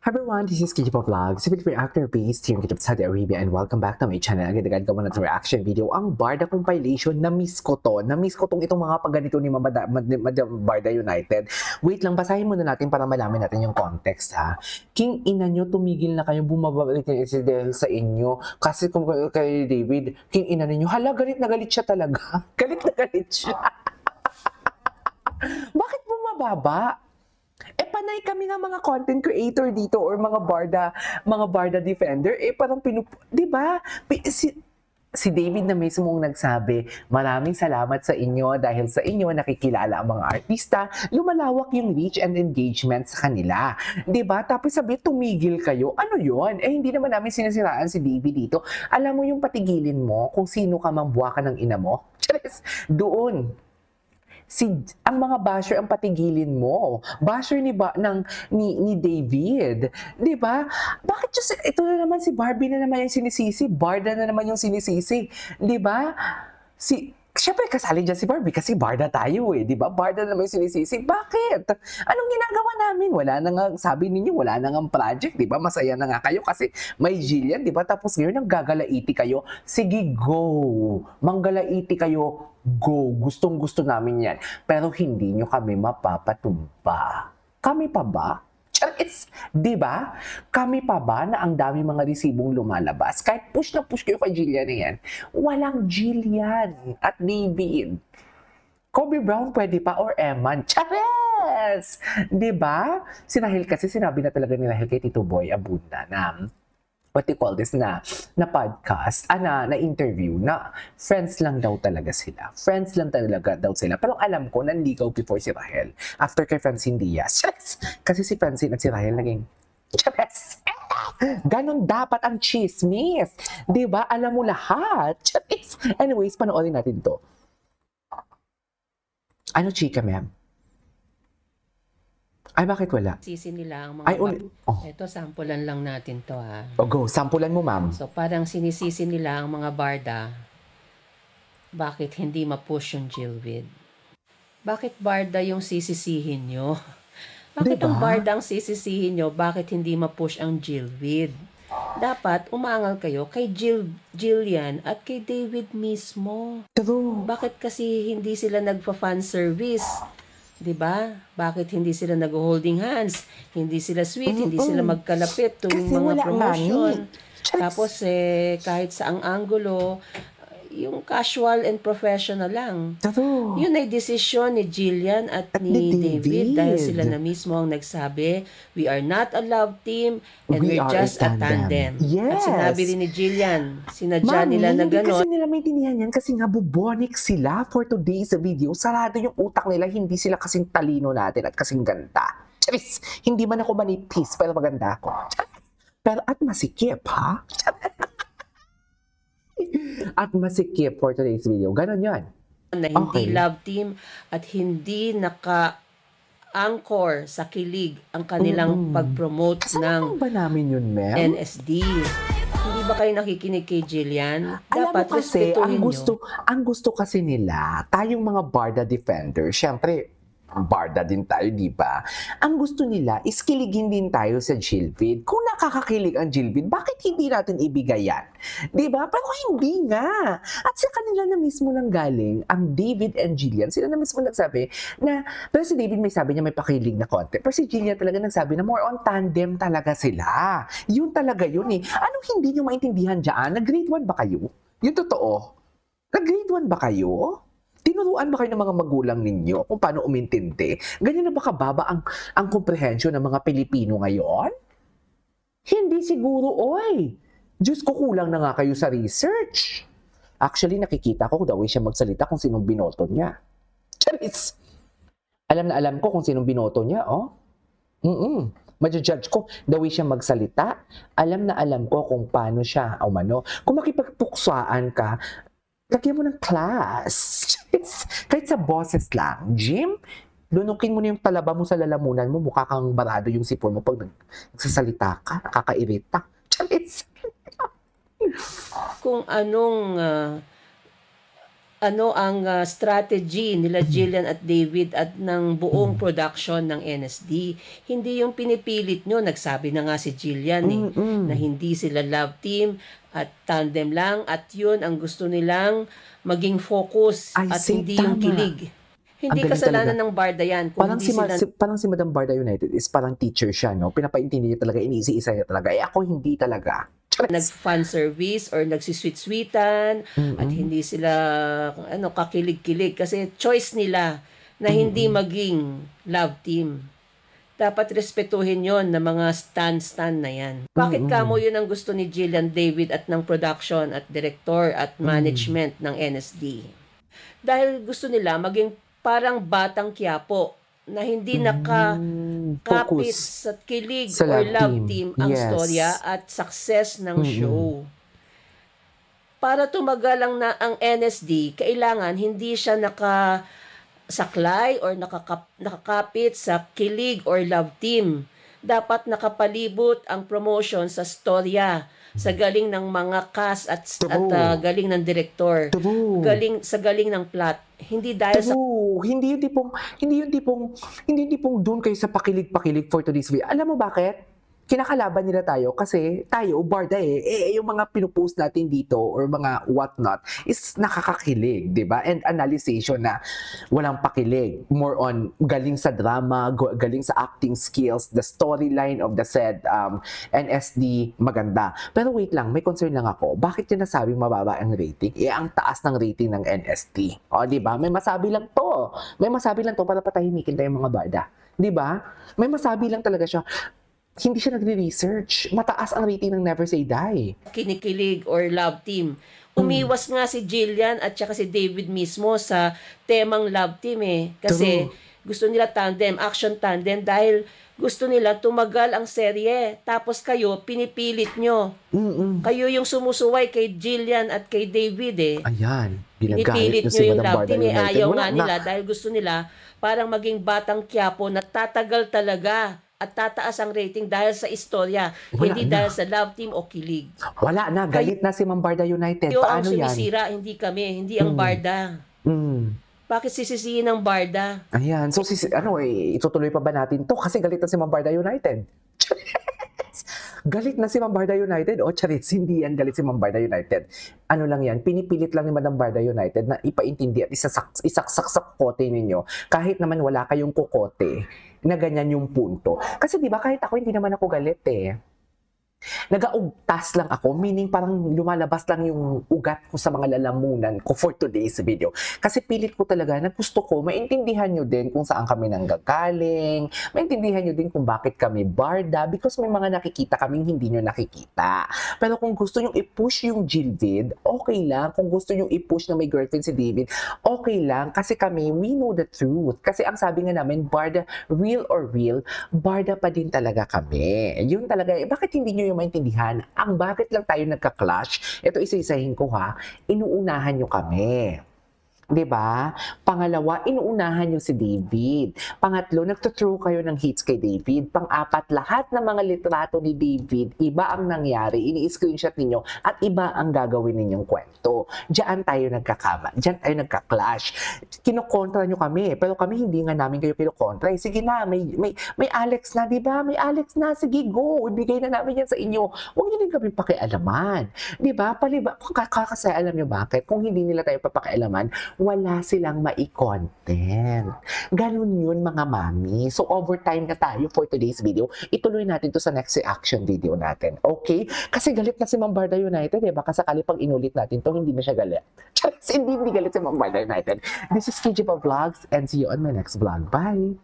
Hi everyone, this is Kijipo Vlogs, a video reactor based here in Kingdom of Saudi Arabia, and welcome back to my channel. Agad-agad gawa na reaction video. Ang Barda compilation, na-miss ko to. Na-miss ko itong mga pagganito ni Madam Barda United. Wait lang, basahin muna natin para malaman natin yung context ha. King ina nyo, tumigil na kayong bumabalik ng dahil sa inyo. Kasi kung kay David, king ina ninyo, hala, galit na galit siya talaga. Galit na galit siya. Bakit bumababa? Panay kami nga mga content creator dito or mga Barda defender, parang 'di ba? Si David na mismo ang nagsabi, maraming salamat sa inyo dahil sa inyo nakikilala ang mga artista, lumalawak yung reach and engagement sa kanila. 'Di ba? Tapos sabi, tumigil kayo. Ano 'yon? Hindi naman namin sinisiraan si David dito. Alam mo yung patigilin mo kung sino ka mang buwaka ng ina mo? Doon. Ang mga basher ang patigilin mo. Basher ni David, 'di ba? Bakit ito na naman si Barbie na naman yung sinisisi, Barda na naman yung sinisisi, 'di ba? Siyempre kasali dyan si Barbie kasi Barda tayo 'di ba? Barda na naman yung sinisisi. Bakit? Anong ginagawa namin? Wala na nga, sabi ninyo, wala na nga project, 'di ba? Masaya na nga kayo kasi may Jillian, 'di ba? Tapos ngayon nanggagalaiti kayo. Sige, go. Manggalaiti kayo. Go. Gustong-gusto namin yan. Pero hindi nyo kami mapapatumba. Kami pa ba? Charis! Di ba? Kami pa ba na ang dami mga resibong lumalabas? Kahit push na push kayo kay Jillian na yan, walang Jillian at David. Kobe Brown pwede pa or Eman. Charis! Di ba? Si Rahel kasi sinabi na talaga ni Rahel kay Tito Boy Abunda na what you call this na podcast, na interview, na friends lang daw talaga sila. Friends lang talaga daw sila. Pero alam ko, nanligaw before si Rahel. After kay Francine Diaz. Yes! Kasi si Francine at si Rahel naging, yes! Ganon dapat ang chismis. Diba? Alam mo lahat. Yes! Anyways, panoorin natin to. Ano, chika, ma'am? Ay, bakit wala? Sisi nila ang mga Ito, sampulan lang natin to ha. Go, sampulan mo, ma'am. So, parang sinisisi nila ang mga Barda, bakit hindi ma-push yung Jillvid? Bakit Barda yung sisisihin nyo? Bakit ang Barda ang sisisihin nyo? Bakit hindi ma-push ang Jillvid? Dapat umangal kayo kay Jillian at kay David mismo. True. Bakit kasi hindi sila nagpa-fan service? 'Di ba? Bakit hindi sila nag-holding hands? Hindi sila sweet, hindi sila magkalapit tuwing mga promotion. Tapos kahit sa ang anggulo, yung casual and professional lang. True. Yun ay desisyon ni Jillian at ni David dahil sila na mismo ang nagsabi, we are not a love team and we're just a tandem. Yes. At sinabi rin ni Jillian, sinadya nila na gano'n. Kasi nila maintindihan yan kasi nga bubonic sila for today's video. Sarado yung utak nila, hindi sila kasing talino natin at kasing ganda. Charis, hindi man ako manipis pero maganda ako. Pero at masikip, ha? At masikip for today's video. Ganon yan. Na hindi love team at hindi naka-anchor sa kilig ang kanilang pag-promote ng ba namin yun, ma'am? NSD. Hindi ba kayo nakikinig kay Jillian? Dapat kasi, respetuhin ang gusto kasi nila, tayong mga Barda defender, syempre, Barda din tayo, di ba? Ang gusto nila is kiligin din tayo sa Jillvid. Kung nakakakilig ang Jillvid, bakit hindi natin ibigay yan? Di ba? Pero hindi nga. At sa kanila na mismo nang galing, ang David and Jillian, sila na mismo nagsabi na, pero si David may sabi niya may pakilig na konti. Pero si Jillian talaga nagsabi na more on tandem talaga sila. Yun talaga yun eh. Anong hindi nyo maintindihan dyan? Nag-grade 1 ba kayo? Yung totoo. Nag-grade 1 ba kayo? Tinuruan ba kayo ng mga magulang ninyo kung paano umintindi? Ganyan na ba kababa ang komprehensyon ng mga Pilipino ngayon? Hindi siguro, oy. Diyos ko, kulang na nga kayo sa research. Actually, nakikita ko the way siya magsalita kung sinong binoto niya. Charis! Alam na alam ko kung sinong binoto niya, oh. Madjudge ko the way siya magsalita. Alam na alam ko kung paano siya, kung makipagpuksaan ka, lagyan mo ng class. Kahit sa boses lang. Jim, lunukin mo na yung talaba mo sa lalamunan mo, mukha kang barado yung sipon mo pag nagsasalita ka, nakakairita. Charis! kung anong ano ang strategy nila Jillian at David at ng buong production ng NSD. Hindi yung pinipilit nyo, nagsabi na nga si Jillian na hindi sila love team at tandem lang at yun ang gusto nilang maging focus I at see, hindi yung tama. kilig. Hindi Ang galing kasalanan talaga. ng Barda yan kung Parang hindi sila parang si Madam Barda United is parang teacher siya, no? Pinapaintindi niya talaga, iniisa-isa niya talaga. Eh ako hindi talaga. nag-fan service or nagsisweet-sweetan at hindi sila kakilig-kilig kasi choice nila na hindi maging love team. Dapat respetuhin yon ng mga stan na yan. Bakit kamo yun ang gusto ni Jillian David at ng production at director at management ng NSD? Dahil gusto nila maging parang Batang Quiapo na hindi nakakapit Focus sa kilig sa or love love team. team ang Yes. storya at success ng show. Para tumagal ang NSD, kailangan hindi siya nakasaklay or nakakapit sa kilig or love team. Dapat nakapalibot ang promotion sa storya, sa galing ng mga cast at galing ng director, True. galing ng plot. Hindi dahil sa True. Hindi yung tipong doon kayo sa pakilig-pakilig for today's video. Alam mo bakit? Kinakalaban nila tayo kasi tayo, Barda yung mga pinupost natin dito or mga whatnot is nakakakilig, di ba? And analyzation na walang pakilig. More on galing sa drama, galing sa acting skills, the storyline of the said NSD, maganda. Pero wait lang, may concern lang ako. Bakit yun nasabing mababa ang rating? Ang taas ng rating ng NSD. O, di ba? May masabi lang to. May masabi lang to para patahimikin tayong mga Barda. Di ba? May masabi lang talaga siya. Hindi siya nagre-research. Mataas ang rating ng Never Say Die. kinikilig or love team. Umiwas nga si Jillian at saka si David mismo sa temang love team Kasi gusto nila tandem, action tandem dahil gusto nila tumagal ang serye. Tapos kayo, pinipilit nyo. Kayo yung sumusuway kay Jillian at kay David Ayan. Pinipilit Ginagalit nyo yung love team United. Ayaw Wala nga na. nila dahil gusto nila parang maging Batang Quiapo na tatagal talaga at tataas ang rating dahil sa istorya, Wala hindi na. dahil sa love team o kilig. Wala na. Galit na si Ma'am Barda United. Kayo ang Paano yan? sumisira, hindi kami, hindi ang Barda. Bakit sisisihin ng Barda? Ayan. So, itutuloy pa ba natin to? Kasi galit na si Ma'am Barda United. Galit na si Ma'am Barda United? O, charits, hindi yan galit si Ma'am Barda United. Ano lang yan, pinipilit lang ni Madam Barda United na ipaintindi at isaksak sa kote ninyo. Kahit naman wala kayong kukote, na ganyan yung punto. Kasi di ba kahit ako, hindi naman ako galit Nagaugtas lang ako, meaning parang lumalabas lang yung ugat ko sa mga lalamunan ko for today's video. Kasi pilit ko talaga na gusto ko, maintindihan nyo din kung saan kami nanggagaling, maintindihan nyo din kung bakit kami Barda, because may mga nakikita kaming hindi nyo nakikita. Pero kung gusto nyo i-push yung Jilvid, okay lang. Kung gusto nyo i-push na may girlfriend si David, okay lang. Kasi kami, we know the truth. Kasi ang sabi nga namin, Barda, real or real, Barda pa din talaga kami. Yun talaga, bakit hindi nyo yung maintindihan? Ang bakit lang tayo nagka-clash, ito isa-isahin ko inuunahan nyo kami. 'Di ba? Pangalawa, inuunahan niyo si David. Pangatlo, nagtuturo kayo ng hates kay David. Pang-apat, lahat ng mga litrato ni David, iba ang nangyari, ini-screenshot ninyo at iba ang gagawin ninyong kwento. Diyan tayo nagkakama, diyan tayo nagka-clash. Kinokontra niyo kami, pero kami hindi nga namin kayo kinokontra. Sige na, may Alex na, 'di ba? May Alex na, sige go, ibigay na namin yan sa inyo. Huwag niyo din kami pakialaman. 'Di ba? Kasi alam niyo bakit? Kung hindi nila tayo papakialaman, wala silang mai-content. Ganun yun mga mami. So overtime na tayo for today's video. Ituloy natin to sa next reaction video natin. Okay? Kasi galit na si Ma'am Barda United Baka sakali pag inulit natin to, hindi na siya galit. Charis, hindi galit si Ma'am Barda United. This is KJ Vlogs and see you on my next vlog. Bye!